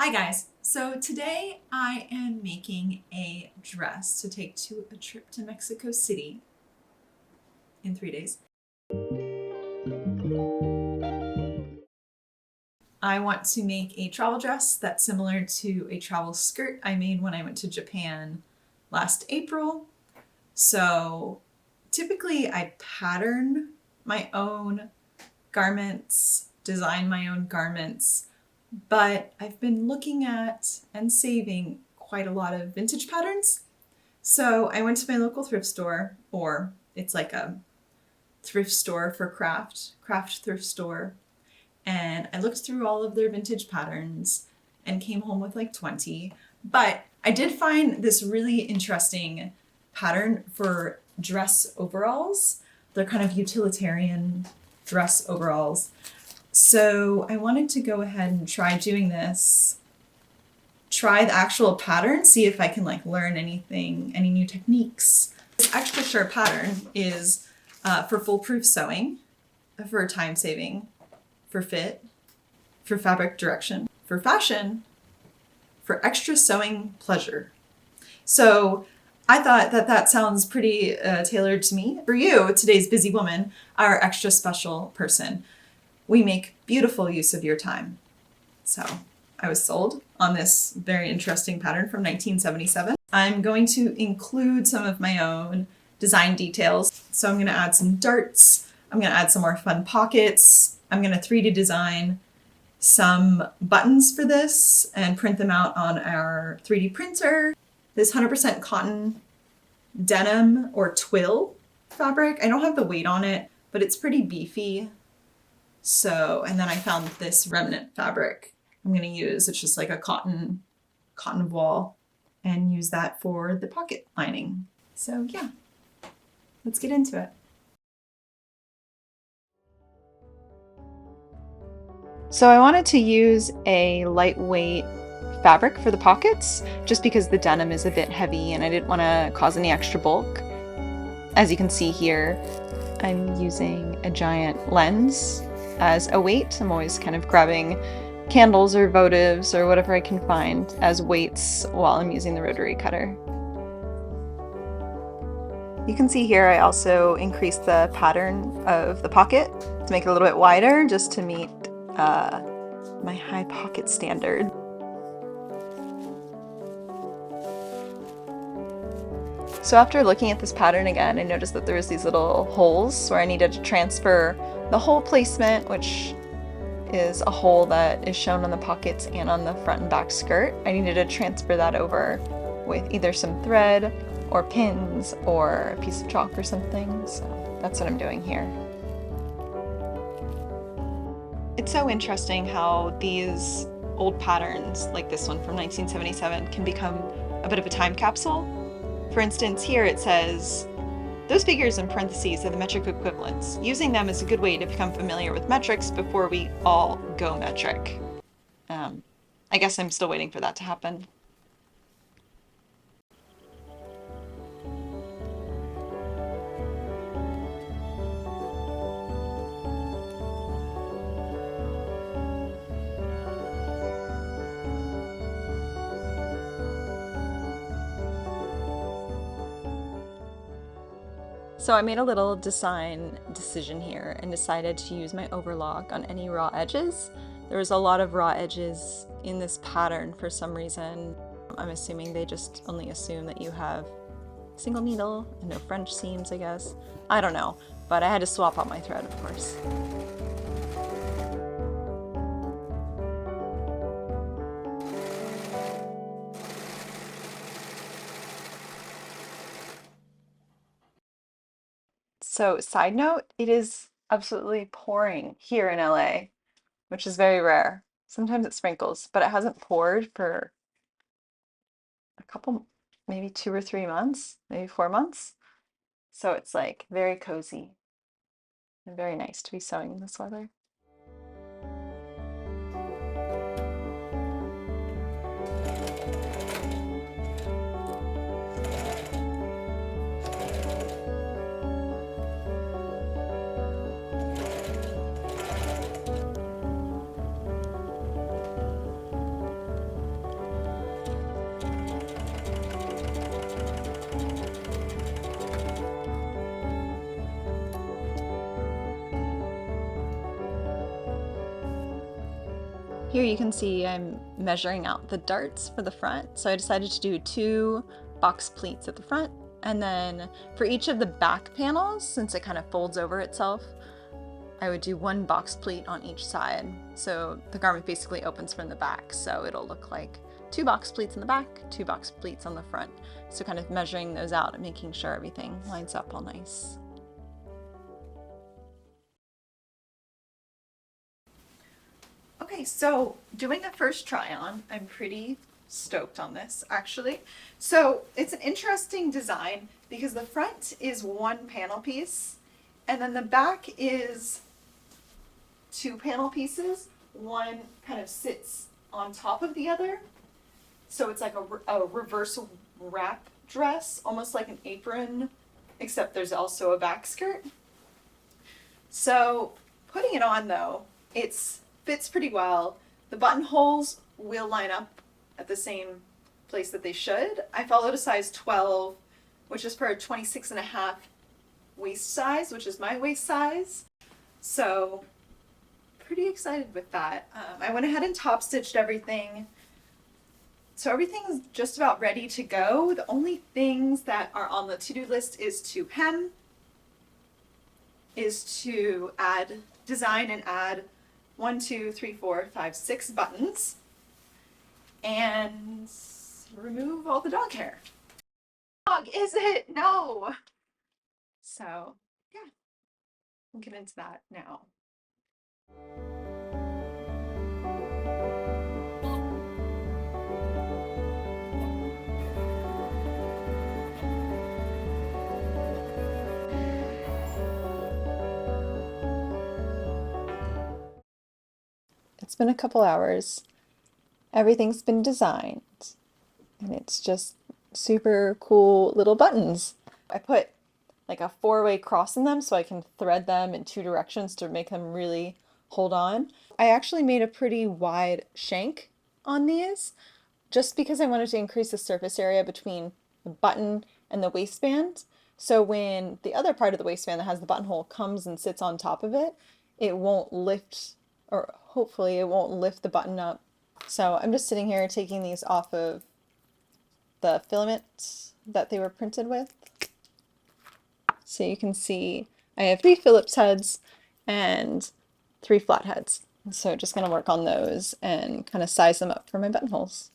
Hi guys, so today I am making a dress to take to a trip to Mexico City in 3 days. I want to make a travel dress that's similar to a travel skirt I made when I went to Japan last April. So typically I pattern my own garments, design my own garments, but I've been looking at and saving quite a lot of vintage patterns. So I went to my local thrift store, or it's like a thrift store for craft thrift store, and I looked through all of their vintage patterns and came home with like 20. But I did find this really interesting pattern for dress overalls. They're kind of utilitarian dress overalls. So I wanted to go ahead and try doing this, try the actual pattern, see if I can like learn anything, any new techniques. This extra sharp pattern is for foolproof sewing, for time saving, for fit, for fabric direction, for fashion, for extra sewing pleasure. So I thought that sounds pretty tailored to me. For you, today's busy woman, our extra special person, we make beautiful use of your time. So I was sold on this very interesting pattern from 1977. I'm going to include some of my own design details. So I'm going to add some darts. I'm going to add some more fun pockets. I'm going to 3D design some buttons for this and print them out on our 3D printer. This 100% cotton denim or twill fabric. I don't have the weight on it, but it's pretty beefy. So, and then I found this remnant fabric I'm going to use. It's just like a cotton voile, and use that for the pocket lining. So yeah, let's get into it. So I wanted to use a lightweight fabric for the pockets, just because the denim is a bit heavy and I didn't want to cause any extra bulk. As you can see here, I'm using a giant lens as a weight. I'm always kind of grabbing candles or votives or whatever I can find as weights while I'm using the rotary cutter. You can see here I also increased the pattern of the pocket to make it a little bit wider, just to meet my high pocket standard. So after looking at this pattern again, I noticed that there was these little holes where I needed to transfer the hole placement, which is a hole that is shown on the pockets and on the front and back skirt. I needed to transfer that over with either some thread or pins or a piece of chalk or something. So that's what I'm doing here. It's so interesting how these old patterns, like this one from 1977, can become a bit of a time capsule. For instance, here it says, those figures in parentheses are the metric equivalents. Using them is a good way to become familiar with metrics before we all go metric. I guess I'm still waiting for that to happen. So I made a little design decision here and decided to use my overlock on any raw edges. There was a lot of raw edges in this pattern for some reason. I'm assuming they just only assume that you have a single needle and no French seams, I guess. I don't know, but I had to swap out my thread, of course. So, side note, it is absolutely pouring here in LA, which is very rare. Sometimes it sprinkles, but it hasn't poured for a couple, maybe 2 or 3 months, maybe 4 months. So it's like very cozy and very nice to be sewing in this weather. Here you can see I'm measuring out the darts for the front. So I decided to do 2 box pleats at the front, and then for each of the back panels, since it kind of folds over itself, I would do 1 box pleat on each side. So the garment basically opens from the back, so it'll look like 2 box pleats in the back, 2 box pleats on the front. So kind of measuring those out and making sure everything lines up all nice. Okay, so doing a first try on, I'm pretty stoked on this actually. So it's an interesting design because the front is 1 panel piece and then the back is 2 panel pieces. One kind of sits on top of the other. So it's like a reverse wrap dress, almost like an apron, except there's also a back skirt. So putting it on though, it's fits pretty well. The buttonholes will line up at the same place that they should. I followed a size 12, which is for a 26.5 waist size, which is my waist size. So pretty excited with that. I went ahead and top stitched everything. So everything's just about ready to go. The only things that are on the to-do list is to hem, is to design and add 1, 2, 3, 4, 5, 6 buttons, and remove all the dog hair. Dog, is it? No! So, yeah, we'll get into that now. It's been a couple hours. Everything's been designed, and it's just super cool little buttons. I put like a 4-way cross in them so I can thread them in 2 directions to make them really hold on. I actually made a pretty wide shank on these just because I wanted to increase the surface area between the button and the waistband. So when the other part of the waistband that has the buttonhole comes and sits on top of it, it won't lift, or hopefully it won't lift the button up. So I'm just sitting here taking these off of the filament that they were printed with. So you can see I have 3 Phillips heads and 3 flat heads. So just going to work on those and kind of size them up for my buttonholes.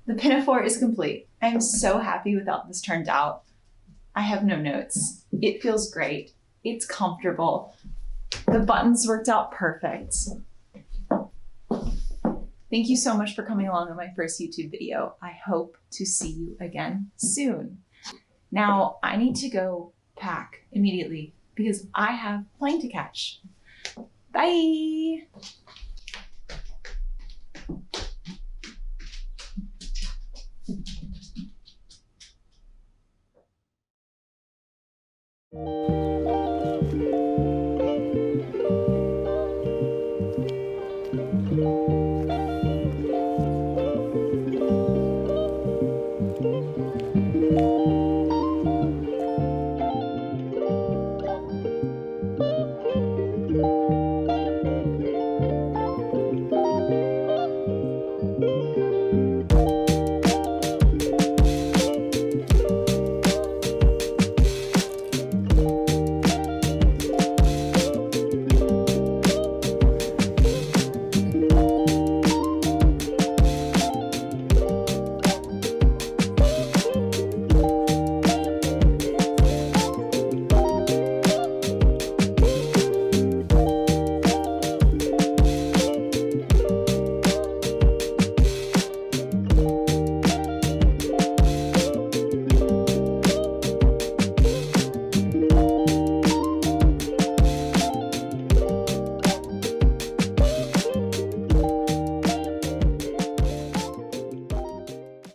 The Pinafore is complete. I'm so happy with how this turned out. I have no notes. It feels great. It's comfortable. The buttons worked out perfect. Thank you so much for coming along on my first YouTube video. I hope to see you again soon. Now, I need to go pack immediately because I have a plane to catch. Bye!